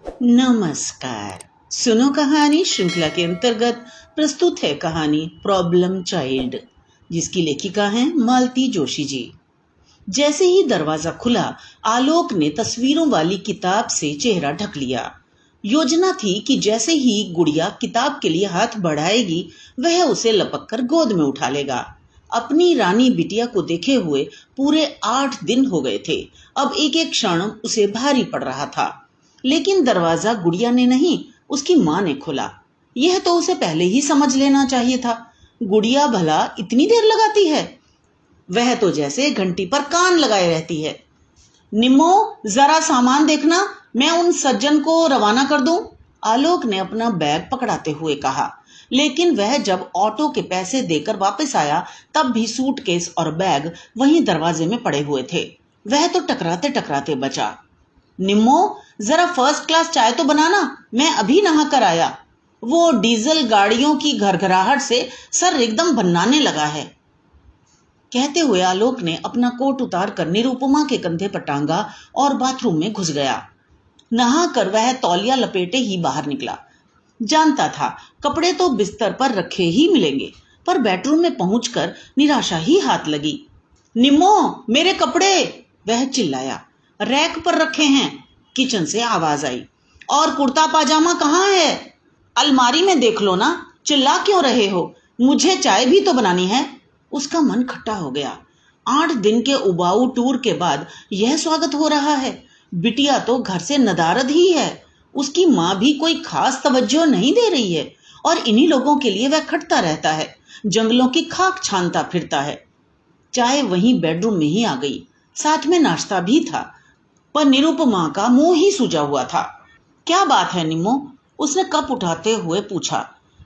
नमस्कार। सुनो कहानी श्रृंखला के अंतर्गत प्रस्तुत है कहानी प्रॉब्लम चाइल्ड, जिसकी लेखिका हैं मालती जोशी जी। जैसे ही दरवाजा खुला, आलोक ने तस्वीरों वाली किताब से चेहरा ढक लिया। योजना थी कि जैसे ही गुड़िया किताब के लिए हाथ बढ़ाएगी, वह उसे लपक कर गोद में उठा लेगा। अपनी रानी बिटिया को देखे हुए पूरे 8 दिन हो गए थे। अब एक एक क्षण उसे भारी पड़ रहा था। लेकिन दरवाजा गुड़िया ने नहीं, उसकी माँ ने खोला। यह तो उसे पहले ही समझ लेना चाहिए था। गुड़िया भला इतनी देर लगाती है? वह तो जैसे घंटी पर कान लगाए रहती है। निम्मो, जरा सामान देखना, मैं उन सज्जन को रवाना कर दूं। आलोक ने अपना बैग पकड़ाते हुए कहा। लेकिन वह जब ऑटो के पैसे देकर वापस आया, तब भी सूटकेस और बैग वहीं दरवाजे में पड़े हुए थे। वह तो टकराते टकराते बचा। निम्मो, जरा फर्स्ट क्लास चाय तो बनाना, मैं अभी नहा कर आया। वो डीजल गाड़ियों की घरघराहट से सर एकदम भन्नाने लगा है। कहते हुए आलोक ने अपना कोट उतार कर निरुपमा के कंधे पर टांगा और बाथरूम में घुस गया। नहा कर वह तौलिया लपेटे ही बाहर निकला। जानता था कपड़े तो बिस्तर पर रखे ही मिलेंगे, पर बेडरूम में पहुंचकर निराशा ही हाथ लगी। निम्मो, मेरे कपड़े! वह चिल्लाया। रैक पर रखे हैं, किचन से आवाज आई। और कुर्ता पाजामा कहाँ है? अलमारी में देख लो ना, चिल्ला क्यों रहे हो? मुझे चाय भी तो बनानी है। उसका मन खट्टा हो गया। 8 दिन के उबाऊ टूर के बाद यह स्वागत हो रहा है। बिटिया तो घर से नदारद ही है। उसकी माँ भी कोई खास तवज्जो नहीं दे रही है, और इन्हीं लोगों के लिए वह खटता रहता है, जंगलों की खाक छानता फिरता है। चाय वहीं बेडरूम में ही आ गई, साथ में नाश्ता भी था। पर निरुपमा का मुंह ही सूजा हुआ था। क्या बात है निम्मो? उसने कप उठाते हुए पूछा।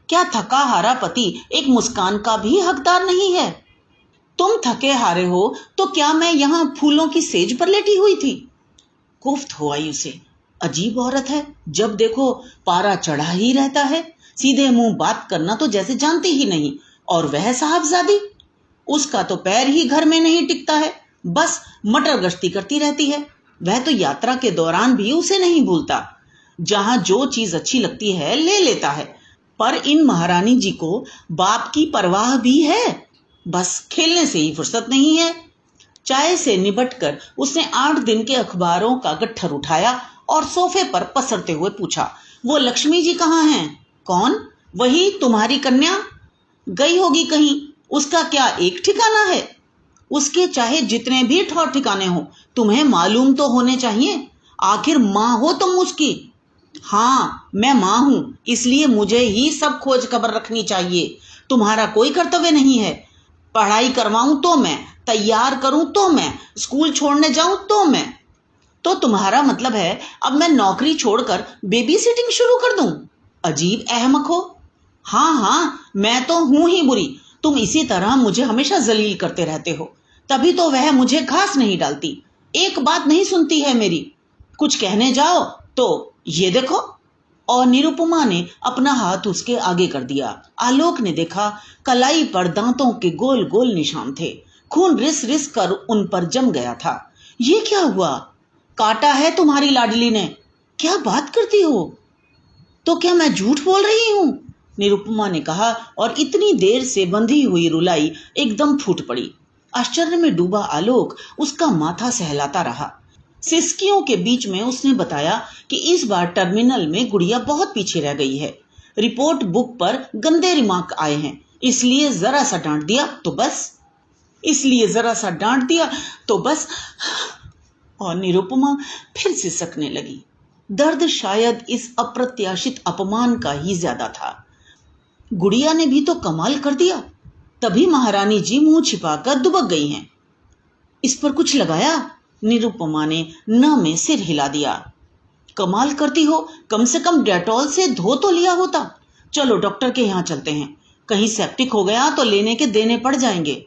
क्या थका हारा पति एक मुस्कान का भी हकदार नहीं है? तुम थके हारे हो तो क्या मैं यहाँ फूलों की सेज पर लेटी हुई थी? कोफ्त हो आई उसे। अजीब औरत है, जब देखो पारा चढ़ा ही रहता है। सीधे मुंह बात करना तो जैसे जानती ही नहीं। और वह साहबजादी, उसका तो पैर ही घर में नहीं टिकता है, बस मटर गश्ती करती रहती है। वह तो यात्रा के दौरान भी उसे नहीं भूलता। जहां जो चीज अच्छी लगती है ले लेता है। पर इन महारानी जी को बाप की परवाह भी है, बस खेलने से ही फुर्सत नहीं है। चाय से निबटकर उसने 8 दिन के अखबारों का गट्ठर उठाया और सोफे पर पसरते हुए पूछा, वो लक्ष्मी जी कहाँ हैं? कौन? वही तुम्हारी कन्या। गई होगी कहीं, उसका क्या एक ठिकाना है? उसके चाहे जितने भी ठौर ठिकाने हो, तुम्हें मालूम तो होने चाहिए। आखिर माँ हो तुम उसकी। हाँ, मैं माँ हूं, इसलिए मुझे ही सब खोज खबर रखनी चाहिए। तुम्हारा कोई कर्तव्य नहीं है। पढ़ाई करवाऊं तो मैं, तैयार करूं तो मैं, स्कूल छोड़ने जाऊं तो मैं। तो तुम्हारा मतलब है अब मैं नौकरी छोड़कर बेबी सिटिंग शुरू कर दूं? अजीब अहमक हो। हाँ हाँ, मैं तो हूं ही बुरी। तुम इसी तरह मुझे हमेशा जलील करते रहते हो, तभी तो वह मुझे घास नहीं डालती। एक बात नहीं सुनती है मेरी। कुछ कहने जाओ तो ये देखो। और निरुपमा ने अपना हाथ उसके आगे कर दिया। आलोक ने देखा, कलाई पर दांतों के गोल गोल निशान थे। खून रिस रिस कर उन पर जम गया था। ये क्या हुआ? काटा है तुम्हारी लाडली ने। क्या बात करती हो? तो क्या मैं झूठ बोल रही हूं? निरुपमा ने कहा, और इतनी देर से बंधी हुई रुलाई एकदम फूट पड़ी। आश्चर्य में डूबा आलोक उसका माथा सहलाता रहा। सिसकियों के बीच में उसने बताया कि इस बार टर्मिनल में गुड़िया बहुत पीछे रह गई है। रिपोर्ट बुक पर गंदे रिमार्क आए हैं, इसलिए जरा सा डांट दिया तो बस। और निरुपमा फिर सिसकने लगी। दर्द शायद इस अप्रत्याशित अपमान का ही ज्यादा था। गुड़िया ने भी तो कमाल कर दिया। तभी महारानी जी मुंह छिपाकर दुबक गई हैं। इस पर कुछ लगाया? निरुपमा ने न में सिर हिला दिया। कमाल करती हो, कम से कम डेटॉल से धो तो लिया होता। चलो डॉक्टर के यहाँ चलते हैं, कहीं सेप्टिक हो गया तो लेने के देने पड़ जाएंगे।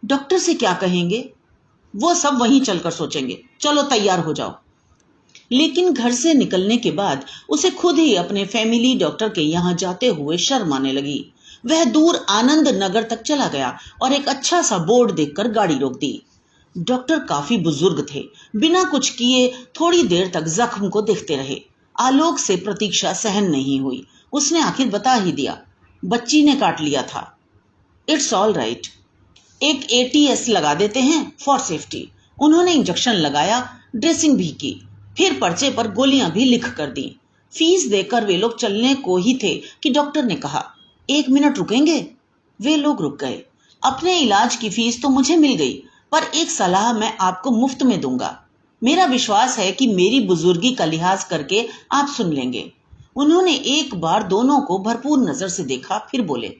डॉक्टर से क्या कहेंगे? वो सब वहीं चलकर सोचेंगे। चलो तैयार हो जाओ। लेकिन घर से निकलने के बाद उसे खुद ही अपने फैमिली डॉक्टर के यहाँ जाते हुए शर्म आने लगी। वह दूर आनंद नगर तक चला गया और एक अच्छा सा बोर्ड देखकर गाड़ी रोक दी। डॉक्टर काफी बुजुर्ग थे। बिना कुछ किए थोड़ी देर तक जख्म को देखते रहे। आलोक से प्रतीक्षा सहन नहीं हुई। उसने आखिर बता ही दिया, बच्ची ने काट लिया था। इट्स ऑल राइट, एक ATS लगा देते हैं फॉर सेफ्टी। उन्होंने इंजेक्शन लगाया, ड्रेसिंग भी की, फिर पर्चे पर गोलियां भी लिख कर दी। फीस देकर वे लोग चलने को ही थे कि डॉक्टर ने कहा, 1 मिनट रुकेंगे? वे लोग रुक गए। अपने इलाज की फीस तो मुझे मिल गई, पर एक सलाह मैं आपको मुफ्त में दूंगा। मेरा विश्वास है कि मेरी बुजुर्गी का लिहाज करके आप सुन लेंगे। उन्होंने एक बार दोनों को भरपूर नजर से देखा, फिर बोले,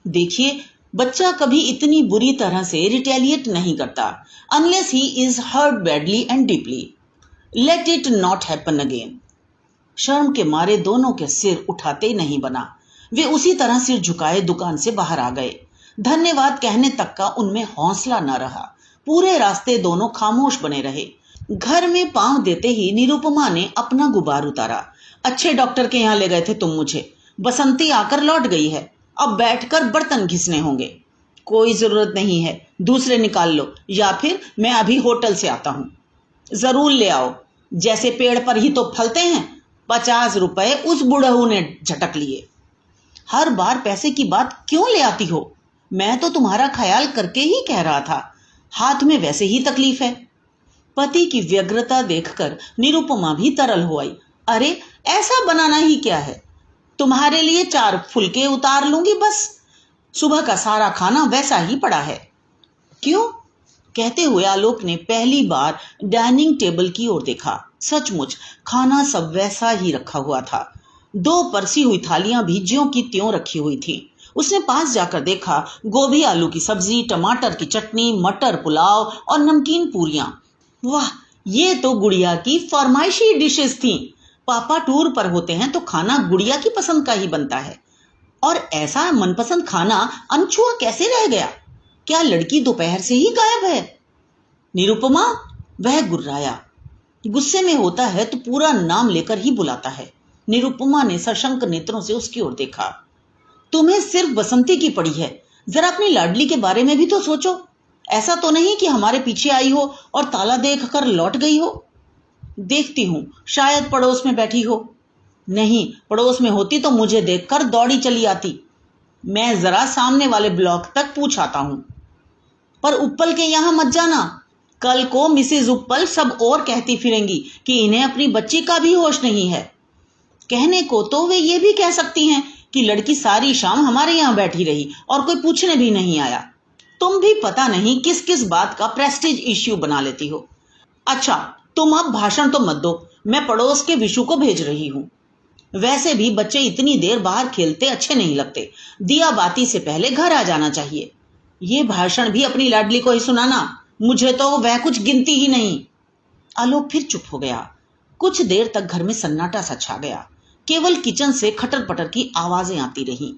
देखिए, बच्चा कभी इतनी बुरी तरह से रिटेलिएट नहीं करता unless he is hurt badly and deeply. Let it not happen again. शर्म के मारे दोनों के सिर उठाते नहीं बना। वे उसी तरह सिर झुकाए दुकान से बाहर आ गए। धन्यवाद कहने तक का उनमें हौसला न रहा। पूरे रास्ते दोनों खामोश बने रहे। घर में पांव देते ही निरुपमा ने अपना गुबार उतारा। अच्छे डॉक्टर के यहाँ ले गए थे तुम मुझे। बसंती आकर लौट गई है, अब बैठकर बर्तन घिसने होंगे। कोई जरूरत नहीं है, दूसरे निकाल लो, या फिर मैं अभी होटल से आता हूं। जरूर ले आओ, जैसे पेड़ पर ही तो फलते हैं। 50 रुपए उस बुढ़ऊ ने झटक लिए। हर बार पैसे की बात क्यों ले आती हो? मैं तो तुम्हारा ख्याल करके ही कह रहा था, हाथ में वैसे ही तकलीफ है। पति की व्यग्रता देखकर निरुपमा भी तरल हो आई। अरे ऐसा बनाना ही क्या है, तुम्हारे लिए 4 फुलके उतार लूंगी बस। सुबह का सारा खाना वैसा ही पड़ा है। क्यों? कहते हुए आलोक ने पहली बार डाइनिंग टेबल की ओर देखा। सचमुच खाना सब वैसा ही रखा हुआ था। 2 परसी हुई थालियां भी ज्यों की त्यों रखी हुई थी। उसने पास जाकर देखा, गोभी आलू की सब्जी, टमाटर की चटनी, मटर पुलाव और नमकीन पूरियां। वाह, ये तो गुड़िया की फरमाइशी डिशेस थी। पापा टूर पर होते हैं तो खाना गुड़िया की पसंद का ही बनता है। और ऐसा मनपसंद खाना अनछुआ कैसे रह गया? क्या लड़की दोपहर से ही गायब है? निरुपमा, वह गुर्राया। गुस्से में होता है तो पूरा नाम लेकर ही बुलाता है। निरुपमा ने सशंक नेत्रों से उसकी ओर देखा। तुम्हें सिर्फ बसंती की पड़ी है, जरा अपनी लाडली के बारे में भी तो सोचो। ऐसा तो नहीं कि हमारे पीछे आई हो और ताला देखकर लौट गई हो। देखती हूं, शायद पड़ोस में बैठी हो। नहीं, पड़ोस में होती तो मुझे देखकर दौड़ी चली आती। मैं जरा सामने वाले ब्लॉक तक पूछ आता हूं। पर उप्पल के यहां मत जाना। कल को मिसेज उप्पल सब और कहती फिरेंगी कि इन्हें अपनी बच्ची का भी होश नहीं है। कहने को तो वे ये भी कह सकती हैं कि लड़की सारी शाम हमारे यहाँ बैठी रही और कोई पूछने भी नहीं आया। तुम भी पता नहीं किस किस बात का प्रेस्टीज इश्यू बना लेती हो। अच्छा, तुम अब भाषण तो मत दो, मैं पड़ोस के विशु को भेज रही हूं। वैसे भी बच्चे इतनी देर बाहर खेलते अच्छे नहीं लगते। दिया बाती से पहले घर आ जाना चाहिए। ये भाषण भी अपनी लाडली को ही सुनाना, मुझे तो वह कुछ गिनती ही नहीं। आलोक फिर चुप हो गया। कुछ देर तक घर में सन्नाटा सा छा गया। केवल किचन से खटर पटर की आवाजें आती रहीं।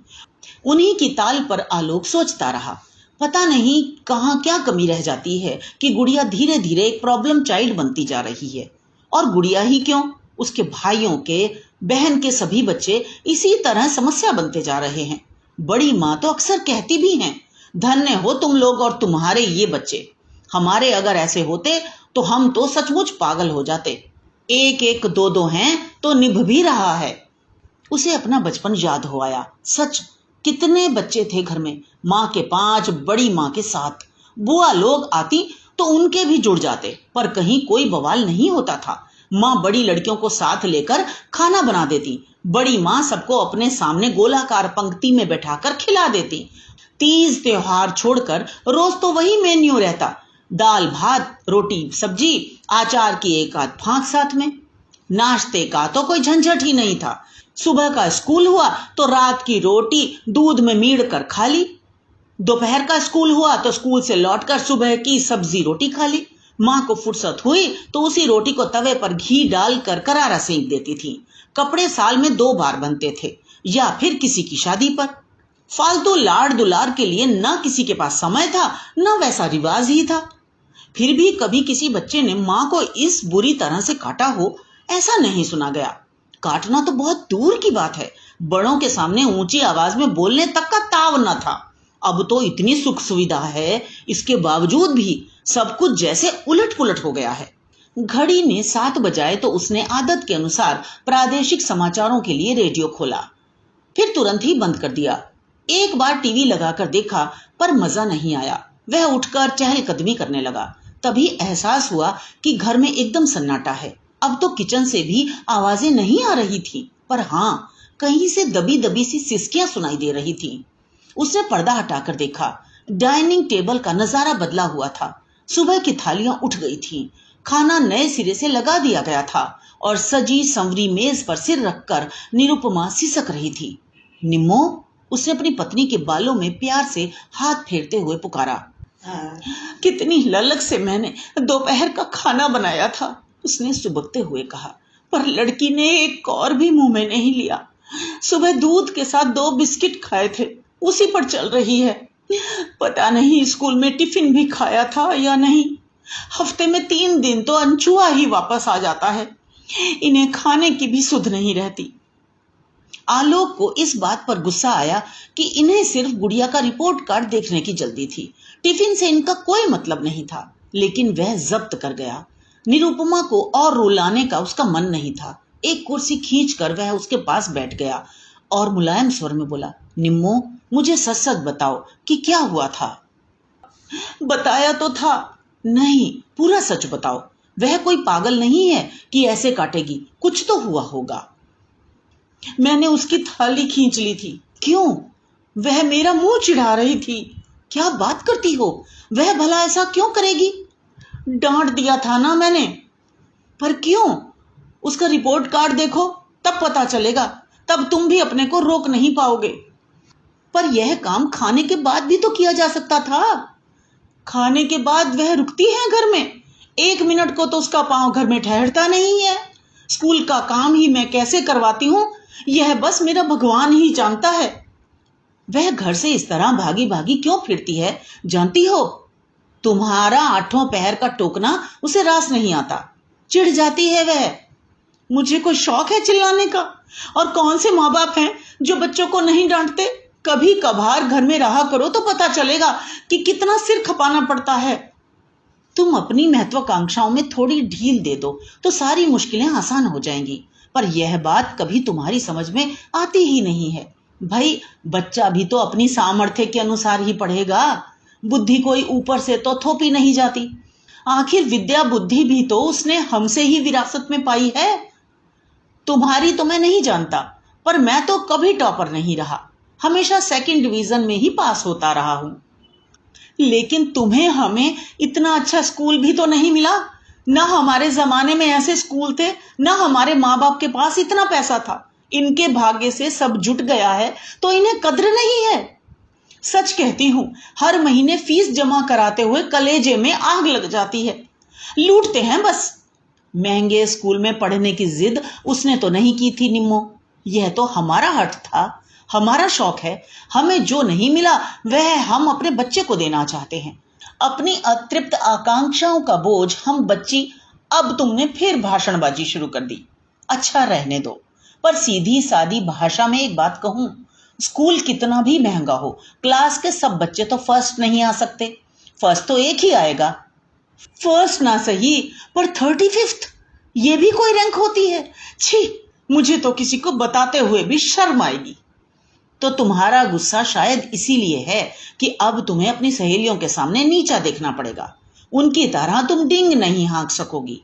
उन्हीं की ताल पर आलोक सोचता रहा। पता नहीं कहां क्या कमी रह जाती है कि गुड़िया धीरे धीरे एक प्रॉब्लम चाइल्ड बनती जा रही है। और गुड़िया ही क्यों, उसके भाइयों के, बहन के सभी बच्चे इसी तरह समस्या बनते जा रहे हैं। बड़ी माँ तो अक्सर कहती भी हैं, धन्य हो तुम लोग और तुम्हारे ये बच्चे। हमारे अगर ऐसे होते तो हम तो सचमुच पागल हो जाते। 1-1 2-2 हैं तो निभ भी रहा है। उसे अपना बचपन याद हो आया। सच, कितने बच्चे थे घर में। माँ के 5, बड़ी माँ के 7। बुआ लोग आती तो उनके भी जुड़ जाते, पर कहीं कोई बवाल नहीं होता था। माँ बड़ी लड़कियों को साथ लेकर खाना बना देती। बड़ी माँ सबको अपने सामने गोलाकार पंक्ति में बैठाकर खिला देती। तीज त्योहार छोड़कर रोज तो वही मेन्यू रहता, दाल भात रोटी सब्जी, आचार की 1 आध फांक साथ में। नाश्ते का तो कोई झंझट ही नहीं था। सुबह का स्कूल हुआ तो रात की रोटी दूध में मीड़ कर खा ली। दोपहर का स्कूल हुआ तो स्कूल से लौटकर सुबह की सब्जी रोटी खा ली। माँ को फुर्सत हुई तो उसी रोटी को तवे पर घी डालकर करारा सेंक देती थी। कपड़े साल में 2 बार बनते थे, या फिर किसी की शादी पर। फालतू लाड़ दुलार के लिए न किसी के पास समय था, न वैसा रिवाज ही था। फिर भी कभी किसी बच्चे ने माँ को इस बुरी तरह से काटा हो, ऐसा नहीं सुना गया। काटना तो बहुत दूर की बात है, बड़ों के सामने ऊंची आवाज में बोलने तक का ताव न था। अब तो इतनी सुख सुविधा है, इसके बावजूद भी सब कुछ जैसे उलट पुलट हो गया है। घड़ी ने 7 बजाए तो उसने आदत के अनुसार प्रादेशिक समाचारों के लिए रेडियो खोला, फिर तुरंत ही बंद कर दिया। एक बार टीवी लगाकर देखा पर मजा नहीं आया। वह उठकर चहलकदमी करने लगा। तभी एहसास हुआ कि घर में एकदम सन्नाटा है। अब तो किचन से भी आवाजें नहीं आ रही थी, पर हाँ, कहीं से दबी दबी सी सिसकियां सुनाई दे रही थी। उसने पर्दा हटाकर देखा। डाइनिंग टेबल का नजारा बदला हुआ था। सुबह की थालियां उठ गई थी, खाना नए सिरे से लगा दिया गया था और सजी संवरी मेज पर सिर रखकर निरुपमा सिसक रही थी। निम्मो, उसने अपनी पत्नी के बालों में प्यार से हाथ फेरते हुए पुकारा। कितनी ललक से मैंने दोपहर का खाना बनाया था, उसने सुबकते हुए कहा, पर लड़की ने एक और भी मुंह में नहीं लिया। सुबह दूध के साथ 2 बिस्किट खाए थे, उसी पर चल रही है। पता नहीं स्कूल में टिफिन भी खाया था या नहीं। हफ्ते में 3 दिन तो अनछुआ ही वापस आ जाता है। इन्हें खाने की भी सुध नहीं रहती। आलोक को इस बात पर गुस्सा आया कि इन्हें सिर्फ गुड़िया का रिपोर्ट कार्ड देखने की जल्दी थी। टिफिन से इनका कोई मतलब नहीं था, लेकिन वह जब्त कर गया। निरुपमा को और रुलाने का उसका मन नहीं था। एक कुर्सी खींचकर वह उसके पास बैठ गया और मुलायम स्वर में बोला, निम्मो, मुझे सच सच बताओ कि क्या हुआ था। बताया तो था। नहीं, पूरा सच बताओ। वह कोई पागल नहीं है कि ऐसे काटेगी, कुछ तो हुआ होगा। मैंने उसकी थाली खींच ली थी। क्यों? वह मेरा मुंह चिढ़ा रही थी। क्या बात करती हो? वह भला ऐसा क्यों करेगी? डांट दिया था ना मैंने। पर क्यों? उसका रिपोर्ट कार्ड देखो, तब पता चलेगा। तब तुम भी अपने को रोक नहीं पाओगे। पर यह काम खाने के बाद भी तो किया जा सकता था। खाने के बाद वह रुकती है घर में? 1 मिनट को तो उसका पांव घर में ठहरता नहीं है। स्कूल का काम ही मैं कैसे करवाती हूँ, यह बस मेरा भगवान ही जानता है। वह घर से इस तरह भागी भागी क्यों फिरती है, जानती हो? तुम्हारा 8वां पहर का टोकना उसे रास नहीं आता। चिढ़ जाती है वह। मुझे कोई शौक है चिल्लाने का? और कौन से माँ बाप हैं जो बच्चों को नहीं डांटते? कभी कभार घर में रहा करो तो पता चलेगा कि कितना सिर खपाना पड़ता है। तुम अपनी महत्वाकांक्षाओं में थोड़ी ढील दे दो तो सारी मुश्किलें आसान हो जाएंगी। पर यह बात कभी तुम्हारी समझ में आती ही नहीं है। भाई, बच्चा भी तो अपनी सामर्थ्य के अनुसार ही पढ़ेगा। बुद्धि कोई ऊपर से तो थोपी नहीं जाती। आखिर विद्या बुद्धि भी तो उसने हमसे ही विरासत में पाई है। तुम्हारी तो मैं नहीं जानता, पर मैं तो कभी टॉपर नहीं रहा। हमेशा 2nd डिवीजन में ही पास होता रहा हूं। लेकिन तुम्हें हमें इतना अच्छा स्कूल भी तो नहीं मिला। ना हमारे जमाने में ऐसे स्कूल थे, ना हमारे माँ बाप के पास इतना पैसा था। इनके भाग्य से सब जुट गया है तो इन्हें कद्र नहीं है। सच कहती हूं, हर महीने फीस जमा कराते हुए कलेजे में आग लग जाती है। लूटते हैं बस। महंगे स्कूल में पढ़ने की जिद उसने तो नहीं की थी निम्मो। यह तो हमारा हट था, हमारा शौक है। हमें जो नहीं मिला वह हम अपने बच्चे को देना चाहते हैं। अपनी अतृप्त आकांक्षाओं का बोझ हम बच्ची। अब तुमने फिर भाषणबाजी शुरू कर दी। अच्छा, रहने दो। पर सीधी सादी भाषा में एक बात कहूं, स्कूल कितना भी महंगा हो, क्लास के सब बच्चे तो फर्स्ट नहीं आ सकते। फर्स्ट तो एक ही आएगा। फर्स्ट ना सही, पर 35th, ये भी कोई रैंक होती है? छी, मुझे तो किसी को बताते हुए भी शर्म आएगी। तो तुम्हारा गुस्सा शायद इसीलिए है कि अब तुम्हें अपनी सहेलियों के सामने नीचा देखना पड़ेगा। उनकी तरह तुम डिंग नहीं हाँक सकोगी।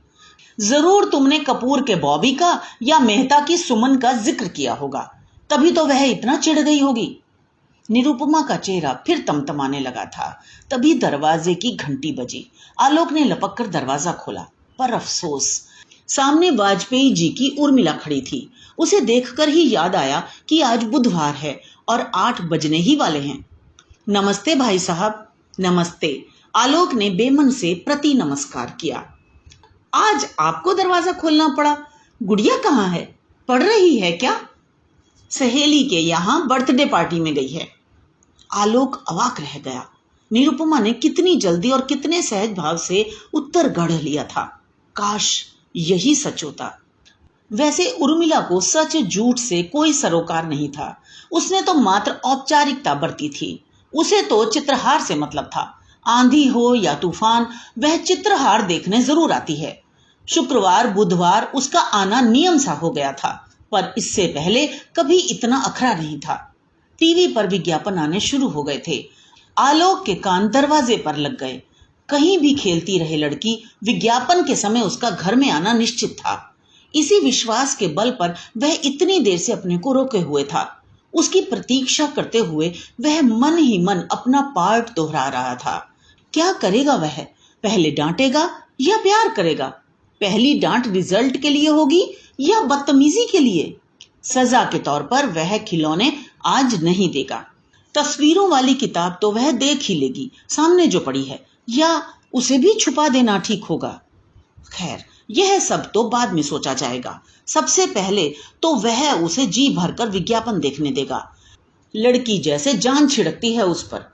जरूर तुमने कपूर के बॉबी का या मेहता की सुमन का जिक्र किया होगा, तभी तो वह इतना चिढ़ गई होगी। निरुपमा का चेहरा फिर तमतमाने लगा था। तभी दरवाजे की घंटी बजी। आलोक ने लपक कर दरवाजा खोला, पर अफसोस, सामने वाजपेयी जी की उर्मिला खड़ी थी। उसे देखकर ही याद आया कि आज बुधवार है और 8 बजने ही वाले हैं। नमस्ते भाई साहब। नमस्ते। आलोक ने बेमन से प्रति नमस्कार किया। आज आपको दरवाजा खोलना पड़ा? गुड़िया कहाँ है? पढ़ रही है क्या? सहेली के यहाँ बर्थडे पार्टी में गई है। आलोक अवाक रह गया। निरुपमा ने कितनी जल्दी और कितने सहज भाव से उत्तर गढ़ लिया था। काश यही सच होता। वैसे उर्मिला को सच झूठ से कोई सरोकार नहीं था। उसने तो मात्र औपचारिकता बरती थी। उसे तो चित्रहार से मतलब था। आंधी हो या तूफान, वह चित्रहार देखने जरूर आती है। शुक्रवार बुधवार उसका आना नियम सा हो गया था, पर इससे पहले कभी इतना अखरा नहीं था। टीवी पर विज्ञापन आने शुरू हो गए थे। आलोक के कान दरवाजे पर लग गए। कहीं भी खेलती रहे लड़की, विज्ञापन के समय उसका घर में आना निश्चित था। इसी विश्वास के बल पर वह इतनी देर से अपने को रोके हुए था। उसकी प्रतीक्षा करते हुए वह मन ही मन अपना पार्ट दोहरा रहा था। क्या करेगा वह? पहले डांटेगा या प्यार करेगा? पहली डांट रिजल्ट के लिए होगी या बदतमीजी के लिए? सजा के तौर पर वह खिलौने आज नहीं देगा। तस्वीरों वाली किताब तो वह देख ही लेगी सामने जो पड़ी है, या उसे भी छुपा देना ठीक होगा। खैर, यह सब तो बाद में सोचा जाएगा। सबसे पहले तो वह उसे जी भरकर विज्ञापन देखने देगा। लड़की जैसे जान छिड़कती है उस पर,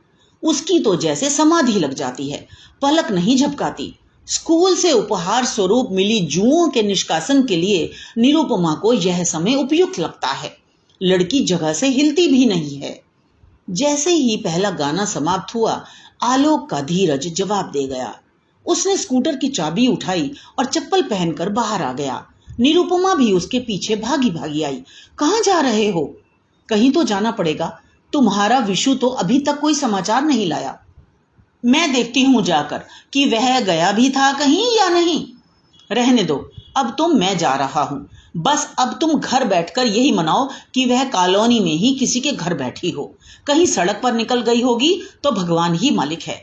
उसकी तो जैसे समाधि लग जाती है, पलक नहीं झपकाती। स्कूल से उपहार स्वरूप मिली जुओं के निष्कासन के लिए निरुपमा को यह समय उपयुक्त लगता है। लड़की जगह से हिलती भी नहीं है। जैसे ही पहला गाना समाप्त हुआ, आलोक का धीरज जवाब दे गया। उसने स्कूटर की चाबी उठाई और चप्पल पहनकर बाहर आ गया। निरुपमा भी उसके पीछे भागी भागी आई। कहाँ जा रहे हो? कहीं तो जाना पड़ेगा। तुम्हारा विशु तो अभी तक कोई समाचार नहीं लाया। मैं देखती हूं जाकर कि वह गया भी था कहीं या नहीं। रहने दो, अब तो मैं जा रहा हूं। बस अब तुम घर बैठकर यही मनाओ कि वह कॉलोनी में ही किसी के घर बैठी हो। कहीं सड़क पर निकल गई होगी तो भगवान ही मालिक है।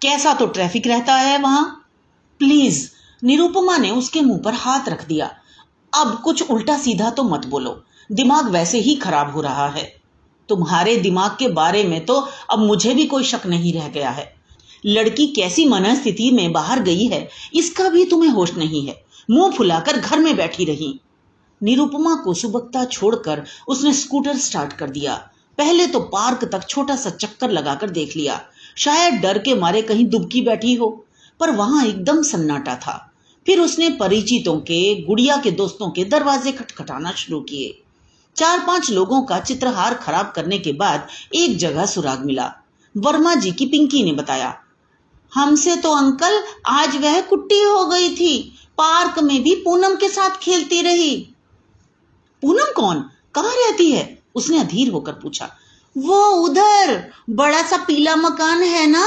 कैसा तो ट्रैफिक रहता है वहां। प्लीज। निरुपमा ने उसके मुंह पर हाथ रख दिया। अब कुछ उल्टा सीधा तो मत बोलो, दिमाग वैसे ही खराब हो रहा है। तुम्हारे दिमाग के बारे में तो अब मुझे भी कोई शक नहीं रह गया है। लड़की कैसी मनस्थिति में बाहर गई है, इसका भी तुम्हें होश नहीं है। मुंह फुलाकर घर में बैठी रही। निरुपमा को सुबकता छोड़कर उसने स्कूटर स्टार्ट कर दिया। पहले तो पार्क तक छोटा सा चक्कर लगाकर देख लिया, शायद डर के मारे कहीं दुबकी बैठी हो, पर वहां एकदम सन्नाटा था। फिर उसने परिचितों के, गुड़िया के दोस्तों के दरवाजे खटखटाना शुरू किए। 4-5 लोगों का चित्रहार खराब करने के बाद एक जगह सुराग मिला। वर्मा जी की पिंकी ने बताया, हमसे तो अंकल आज वह कुट्टी हो गई थी। पार्क में भी पूनम के साथ खेलती रही। पूनम कौन? कहाँ रहती है? उसने अधीर होकर पूछा। वो उधर बड़ा सा पीला मकान है ना,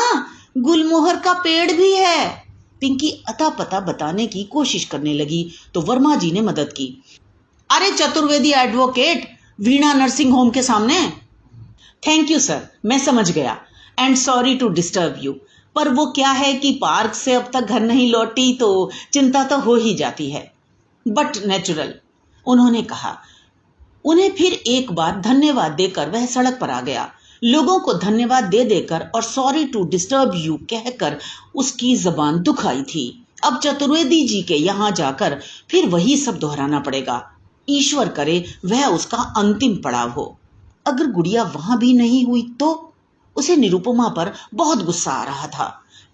गुलमोहर का पेड़ भी है। पिंकी अता पता बताने की कोशिश करने लगी तो वर्मा जी ने मदद की। अरे Chaturvedi advocate, Veena nursing home के सामने। थैंक यू सर, मैं समझ गया। And sorry to disturb you, पर वो क्या है कि पार्क से अब तक घर नहीं लौटी तो चिंता तो हो ही जाती है। बट नेचुरल, उन्होंने कहा। उन्हें फिर एक बार धन्यवाद देकर वह सड़क पर आ गया। लोगों को धन्यवाद दे देकर और सॉरी टू डिस्टर्ब यू कहकर उसकी जबान दुखाई थी। अब चतुर्वेदी जी के यहाँ जाकर फिर वही सब दोहराना पड़ेगा। ईश्वर करे वह उसका अंतिम पड़ाव हो। अगर गुड़िया वहां भी नहीं हुई तो? उसे निरुपमा पर बहुत गुस्सा आ रहा था।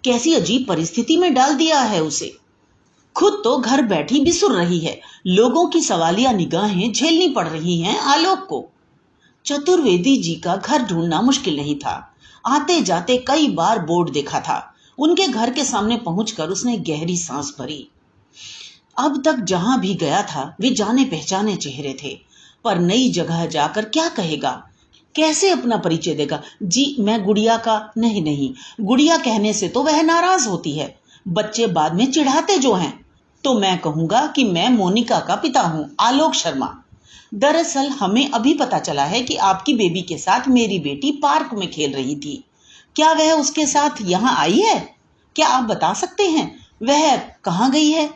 कैसी अजीब परिस्थिति में डाल दिया है उसे। खुद तो घर बैठी बिसुर रही है, लोगों की सवालिया निगाहें झेलनी पड़ रही हैं आलोक को। चतुर्वेदी जी का घर ढूंढना मुश्किल नहीं था। आते जाते कई बार बोर्ड देखा था। उनके घर के सामने पहुंचकर उसने गहरी सांस भरी। अब तक जहां भी गया था वे जाने पहचाने चेहरे थे, पर नई जगह जाकर क्या कहेगा, कैसे अपना परिचय देगा? जी मैं गुड़िया का नहीं, गुड़िया कहने से तो वह नाराज होती है। बच्चे बाद में चिढ़ाते जो हैं। तो मैं कहूंगा कि मैं मोनिका का पिता हूं, आलोक शर्मा। दरअसल हमें अभी पता चला है कि आपकी बेबी के साथ मेरी बेटी पार्क में खेल रही थी। क्या वह उसके साथ यहाँ आई है? क्या आप बता सकते हैं वह कहाँ गई है?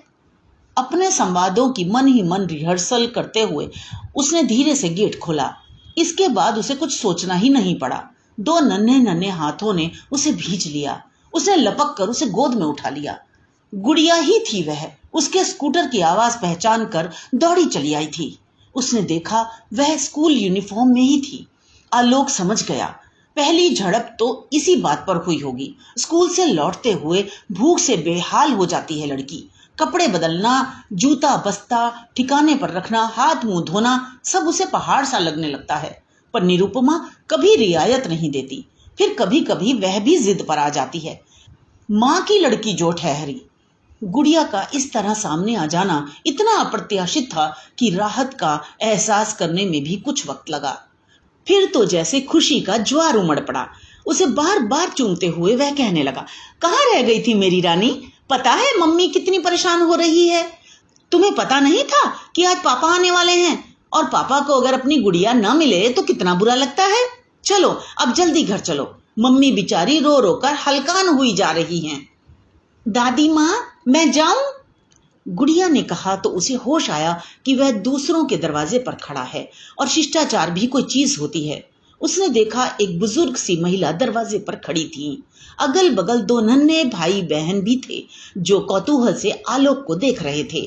अपने संवादों की मन ही मन रिहर्सल करते हुए उसने धीरे से गेट खोला। इसके बाद उसे कुछ सोचना ही नहीं पड़ा। 2 नन्हे नन्हे हाथों ने उसे भींच लिया। उसने लपक कर उसे गोद में उठा लिया। गुड़िया ही थी वह। उसके स्कूटर की आवाज पहचान कर दौड़ी चली आई थी। उसने देखा वह स्कूल यूनिफॉर्म में ही थी। आलोक समझ गया, पहली झड़प तो इसी बात पर हुई होगी। स्कूल से लौटते हुए भूख से बेहाल हो जाती है लड़की। कपड़े बदलना, जूता बस्ता ठिकाने पर रखना, हाथ मुंह धोना, सब उसे पहाड़ सा लगने लगता है। पर निरुपमा कभी रियायत नहीं देती। फिर कभी कभी वह भी जिद पर आ जाती है। माँ की लड़की जो ठहरी। गुड़िया का इस तरह सामने आ जाना इतना अप्रत्याशित था कि राहत का एहसास करने में भी कुछ वक्त लगा। फिर तो जैसे खुशी का ज्वार उमड़ पड़ा। उसे बार बार चूमते हुए वह कहने लगा, कहाँ रह गई थी मेरी रानी? पता है मम्मी कितनी परेशान हो रही है। तुम्हें पता नहीं था कि आज पापा आने वाले हैं, और पापा को अगर अपनी गुड़िया न मिले तो कितना बुरा लगता है। चलो अब जल्दी घर चलो, मम्मी बेचारी रो रो कर हलकान हुई जा रही हैं। दादी माँ, मैं जाऊं? गुड़िया ने कहा तो उसे होश आया कि वह दूसरों के दरवाजे पर खड़ा है और शिष्टाचार भी कोई चीज होती है। उसने देखा एक बुजुर्ग सी महिला दरवाजे पर खड़ी थी। अगल बगल दो नन्हे भाई बहन भी थे जो कौतूहल से आलोक को देख रहे थे।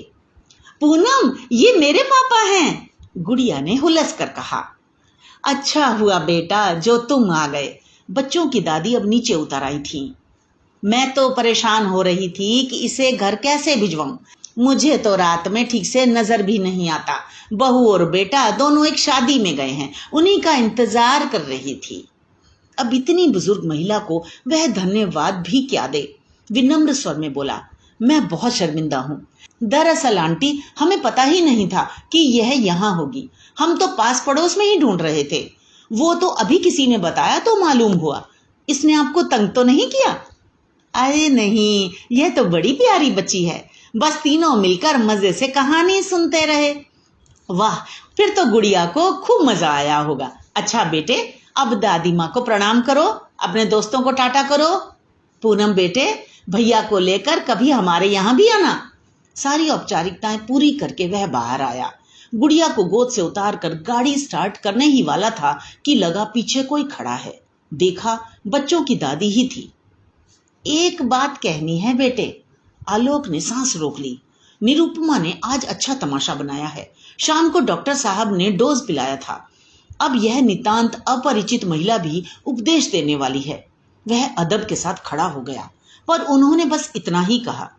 पूनम, ये मेरे पापा हैं, गुड़िया ने हुलस कर कहा। अच्छा हुआ बेटा जो तुम आ गए। बच्चों की दादी अब नीचे उतर आई थी। मैं तो परेशान हो रही थी कि इसे घर कैसे भिजवाऊं। मुझे तो रात में ठीक से नजर भी नहीं आता। बहू और बेटा दोनों एक शादी में गए हैं, उन्हीं का इंतजार कर रही थी। अब इतनी बुजुर्ग महिला को वह धन्यवाद भी क्या दे। विनम्र स्वर में बोला, मैं बहुत शर्मिंदा हूँ। दरअसल आंटी, हमें पता ही नहीं था कि यह यहाँ होगी। हम तो पास पड़ोस में ही ढूंढ रहे थे। वो तो अभी किसी ने बताया तो मालूम हुआ। इसने आपको तंग तो नहीं किया? अरे नहीं, यह तो बड़ी प्यारी बच्ची है। बस तीनों मिलकर मजे से कहानी सुनते रहे। वाह, फिर तो गुड़िया को खूब मजा आया होगा। अच्छा बेटे, अब दादी माँ को प्रणाम करो, अपने दोस्तों को टाटा करो। पूनम बेटे, भैया को लेकर कभी हमारे यहाँ भी आना। सारी औपचारिकताएं पूरी करके वह बाहर आया। गुड़िया को गोद से उतार कर गाड़ी स्टार्ट करने ही वाला था कि लगा पीछे कोई खड़ा है। देखा, बच्चों की दादी ही थी। एक बात कहनी है बेटे। आलोक ने सांस रोक ली। निरुपमा ने आज अच्छा तमाशा बनाया है। शाम को डॉक्टर साहब ने डोज पिलाया था। अब यह नितांत अपरिचित महिला भी उपदेश देने वाली है। वह अदब के साथ खड़ा हो गया, पर उन्होंने बस इतना ही कहा,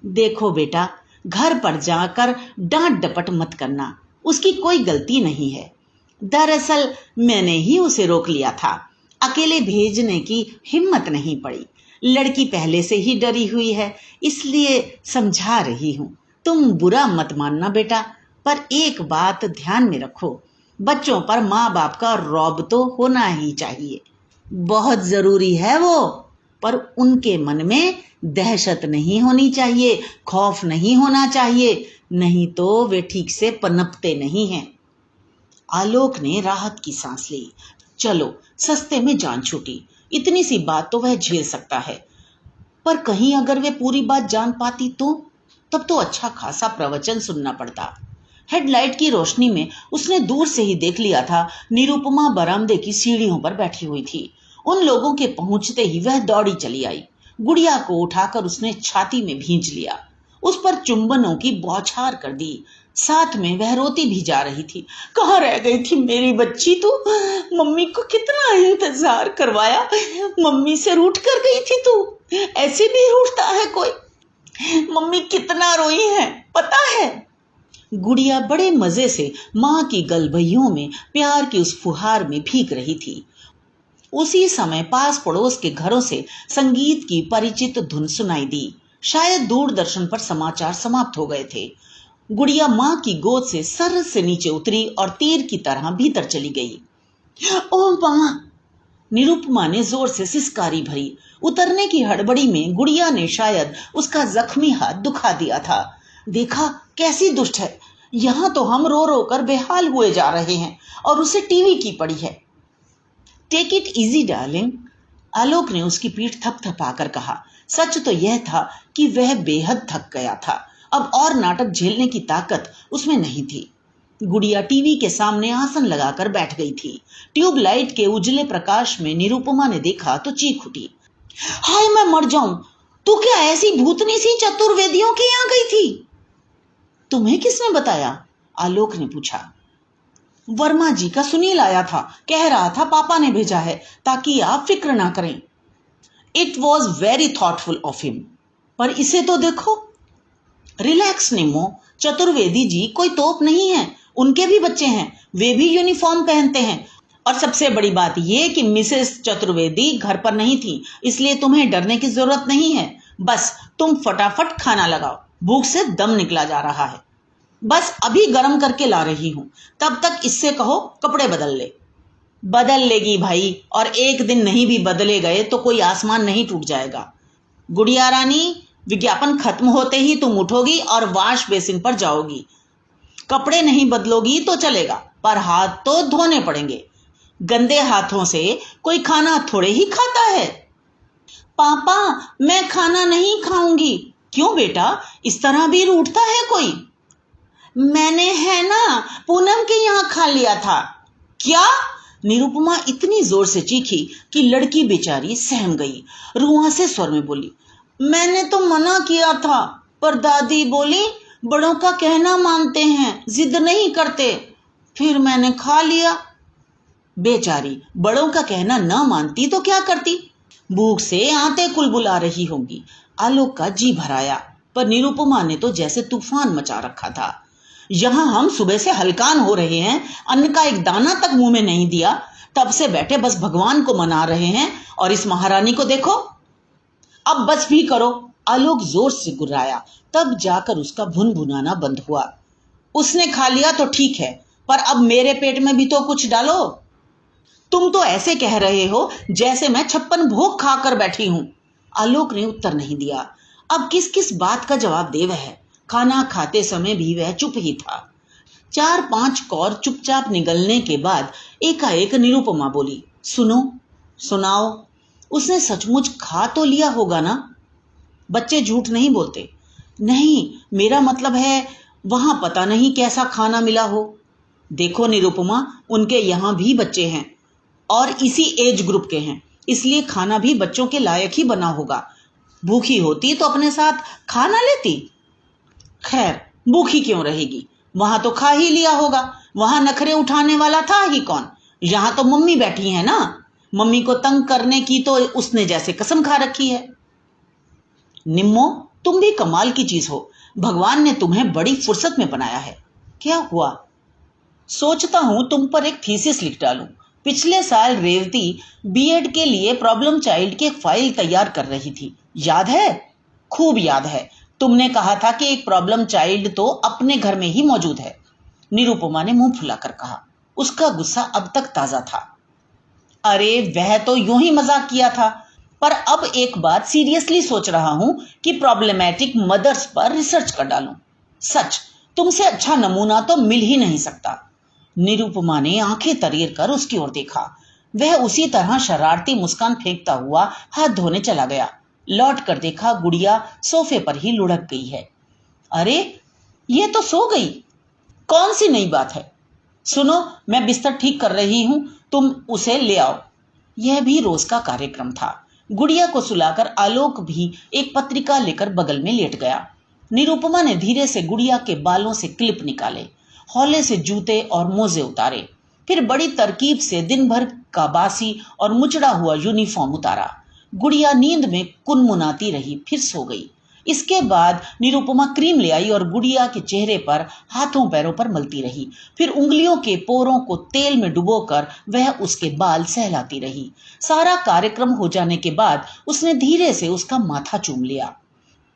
देखो बेटा, घर पर जाकर डांट डपट मत करना। उसकी कोई गलती नहीं है। दरअसल मैंने ही उसे रोक लिया था। अकेले भेजने की हिम्मत नहीं पड़ी। लड़की पहले से ही डरी हुई है, इसलिए समझा रही हूं। तुम बुरा मत मानना बेटा, पर एक बात ध्यान में रखो, बच्चों पर माँ बाप का रौब तो होना ही चाहिए। बहुत जरूरी है वो, पर उनके मन में दहशत नहीं होनी चाहिए, खौफ नहीं होना चाहिए, नहीं तो वे ठीक से पनपते नहीं हैं। आलोक ने राहत की सांस ली। चलो, सस्ते में जान छूटी। इतनी सी बात तो वह झेल सकता है, पर कहीं अगर वे पूरी बात जान पाती तो? तब तो अच्छा खासा प्रवचन सुनना पड़ता। हेडलाइट की रोशनी में उसने दूर से ही देख लिया था, निरुपमा बरामदे की सीढ़ियों पर बैठी हुई थी। उन लोगों के पहुंचते ही वह दौड़ी चली आई। गुड़िया को उठाकर उसने छाती में भींच लिया, उस पर चुंबनों की बौछार कर दी। साथ में वह रोती भी जा रही थी। कहाँ रह गई थी मेरी बच्ची तू? मम्मी को कितना इंतजार करवाया, मम्मी से रूठ कर गई थी तू। ऐसे भी रूठता है कोई? मम्मी कितना रोई है पता है? गुड़िया बड़े मजे से माँ की गलभइयों में प्यार की उस फुहार में भीग रही थी। उसी समय पास पड़ोस के घरों से संगीत की परिचित धुन सुनाई दी। शायद दूरदर्शन पर समाचार समाप्त हो गए थे। गुड़िया माँ की गोद से सर से नीचे उतरी और तीर की तरह भीतर चली गई। ओ माँ! निरुपमा ने जोर से सिसकारी भरी। उतरने की हड़बड़ी में गुड़िया ने शायद उसका जख्मी हाथ दुखा दिया था। देखा कैसी दुष्ट है, यहाँ तो हम रो रो कर बेहाल हुए जा रहे हैं और उसे टीवी की पड़ी है। टेक इट इजी डार्लिंग, आलोक ने उसकी पीठ थपथपाकर कहा। सच तो यह था कि वह बेहद थक गया था। अब और नाटक झेलने की ताकत उसमें नहीं थी। गुड़िया टीवी के सामने आसन लगाकर बैठ गई थी। ट्यूबलाइट के उजले प्रकाश में निरुपमा ने देखा तो चीख उठी, हाय मैं मर जाऊं, तू क्या ऐसी भूतनी सी चतुर्वेदियों के यहाँ गई थी? तुम्हें किसने बताया? आलोक ने पूछा। वर्मा जी का सुनील आया था, कह रहा था पापा ने भेजा है ताकि आप फिक्र ना करें। It was very thoughtful of him, पर इसे तो देखो। रिलैक्स निम्मो, चतुर्वेदी जी कोई तोप नहीं है, उनके भी बच्चे हैं, वे भी यूनिफॉर्म पहनते हैं। और सबसे बड़ी बात यह कि मिसेस चतुर्वेदी घर पर नहीं थी, इसलिए तुम्हें डरने की जरूरत नहीं है। बस तुम फटाफट खाना लगाओ, भूख से दम निकला जा रहा है। बस अभी गर्म करके ला रही हूं, तब तक इससे कहो कपड़े बदल ले। बदल लेगी भाई, और एक दिन नहीं भी बदले गए तो कोई आसमान नहीं टूट जाएगा। गुड़िया रानी, विज्ञापन खत्म होते ही तुम उठोगी और वॉश बेसिन पर जाओगी। कपड़े नहीं बदलोगी तो चलेगा, पर हाथ तो धोने पड़ेंगे। गंदे हाथों से कोई खाना थोड़े ही खाता है। पापा, मैं खाना नहीं खाऊंगी। क्यों बेटा, इस तरह भी रूठता है कोई? मैंने है ना पूनम के यहाँ खा लिया था। क्या? निरुपमा इतनी जोर से चीखी कि लड़की बेचारी सहम गई। रुआंसे स्वर में बोली, मैंने तो मना किया था, पर दादी बोली बड़ों का कहना मानते हैं, जिद नहीं करते, फिर मैंने खा लिया। बेचारी बड़ों का कहना न मानती तो क्या करती? भूख से आंतें कुलबुला रही होंगी। आलोक का जी भराया, पर निरुपमा ने तो जैसे तूफान मचा रखा था। यहाँ हम सुबह से हलकान हो रहे हैं, अन्न का एक दाना तक मुंह में नहीं दिया, तब से बैठे बस भगवान को मना रहे हैं, और इस महारानी को देखो। अब बस भी करो। आलोक जोर से गुर्राया, तब जाकर उसका भुनभुनाना बंद हुआ। उसने खा लिया तो ठीक है, पर अब मेरे पेट में भी तो कुछ डालो। तुम तो ऐसे कह रहे हो जैसे मैं 56 भोग खाकर बैठी हूं। आलोक ने उत्तर नहीं दिया। अब किस किस बात का जवाब दे वह? खाना खाते समय भी वह चुप ही था। 4-5 कौर चुपचाप निगलने के बाद एकाएक निरुपमा बोली, सुनो, सुनाओ। उसने सचमुच खा तो लिया होगा ना? बच्चे झूठ नहीं बोलते। नहीं, मेरा मतलब है वहां पता नहीं कैसा खाना मिला हो। देखो निरुपमा, उनके यहाँ भी बच्चे हैं और इसी एज ग्रुप के हैं, इसलिए खाना भी बच्चों के लायक ही बना होगा। भूखी होती तो अपने साथ खा ना लेती। खैर, भूखी क्यों रहेगी, वहां तो खा ही लिया होगा। वहां नखरे उठाने वाला था ही कौन? यहाँ तो मम्मी बैठी है ना, मम्मी को तंग करने की तो उसने जैसे कसम खा रखी है। निम्मो, तुम भी कमाल की चीज हो। भगवान ने तुम्हें बड़ी फुर्सत में बनाया है। क्या हुआ? सोचता हूं तुम पर एक थीसिस लिख डालूं। पिछले साल रेवती बीएड के लिए प्रॉब्लम चाइल्ड की एक फाइल तैयार कर रही थी, याद है? खूब याद है। तुमने कहा था कि एक प्रॉब्लम चाइल्ड तो अपने घर में ही मौजूद है। निरुपमा ने मुंह फुलाकर कहा। उसका गुस्सा अब तक ताजा था। अरे वह तो यूं ही मजाक किया था, पर अब एक बात सीरियसली सोच रहा हूं कि प्रॉब्लमैटिक मदर्स पर रिसर्च कर डालूं। सच, तुमसे अच्छा नमूना तो मिल ही नहीं सकता। निरुपमा ने आंखें तरीर कर उसकी ओर देखा। वह उसी तरह शरारती मुस्कान फेंकता हुआ हाथ धोने चला गया। लौट कर देखा, गुड़िया सोफे पर ही लुढ़क गई है। अरे, ये तो सो गई। कौन सी नई बात है? सुनो, मैं बिस्तर ठीक कर रही हूं, तुम उसे ले आओ। यह भी रोज का कार्यक्रम था। गुड़िया को सुलाकर आलोक भी एक पत्रिका लेकर बगल में लेट गया। निरुपमा ने धीरे से गुड़िया के बालों से क्लिप निकाले, हौले से जूते और मोजे उतारे, फिर बड़ी तरकीब से दिन भर का बासी और मुचड़ा हुआ यूनिफॉर्म उतारा। गुड़िया नींद में कुनमुनाती रही, फिर सो गई। इसके बाद निरुपमा क्रीम ले आई और गुड़िया के चेहरे पर, हाथों पैरों पर मलती रही। फिर उंगलियों के पोरों को तेल में डुबोकर वह उसके बाल सहलाती रही। सारा कार्यक्रम हो जाने के बाद उसने धीरे से उसका माथा चूम लिया।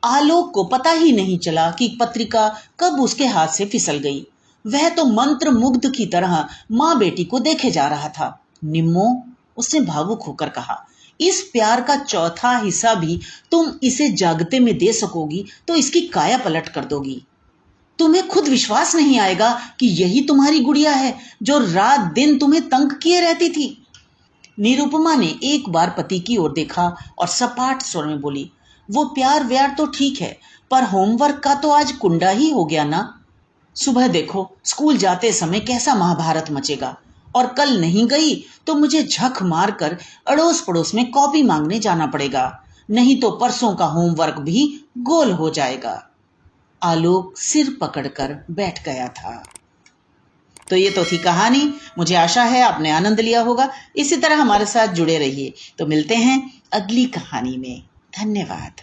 आलोक को पता ही नहीं चला कि पत्रिका कब उसके हाथ से फिसल गई। वह तो मंत्र मुग्ध की तरह माँ बेटी को देखे जा रहा था। निम्मो, उसने भावुक होकर कहा, इस प्यार का चौथा हिस्सा भी तुम इसे जागते में दे सकोगी तो इसकी काया पलट कर दोगी। तुम्हें खुद विश्वास नहीं आएगा कि यही तुम्हारी गुड़िया है जो रात दिन तुम्हें तंग किए रहती थी। निरुपमा ने एक बार पति की ओर देखा और सपाट स्वर में बोली, वो प्यार व्यार तो ठीक है, पर होमवर्क का तो आज कुंडा ही हो गया ना। सुबह देखो, स्कूल जाते समय कैसा महाभारत मचेगा, और कल नहीं गई तो मुझे झक मारकर अड़ोस पड़ोस में कॉपी मांगने जाना पड़ेगा, नहीं तो परसों का होमवर्क भी गोल हो जाएगा। आलोक सिर पकड़कर बैठ गया था। तो ये तो थी कहानी। मुझे आशा है आपने आनंद लिया होगा। इसी तरह हमारे साथ जुड़े रहिए। तो मिलते हैं अगली कहानी में। धन्यवाद।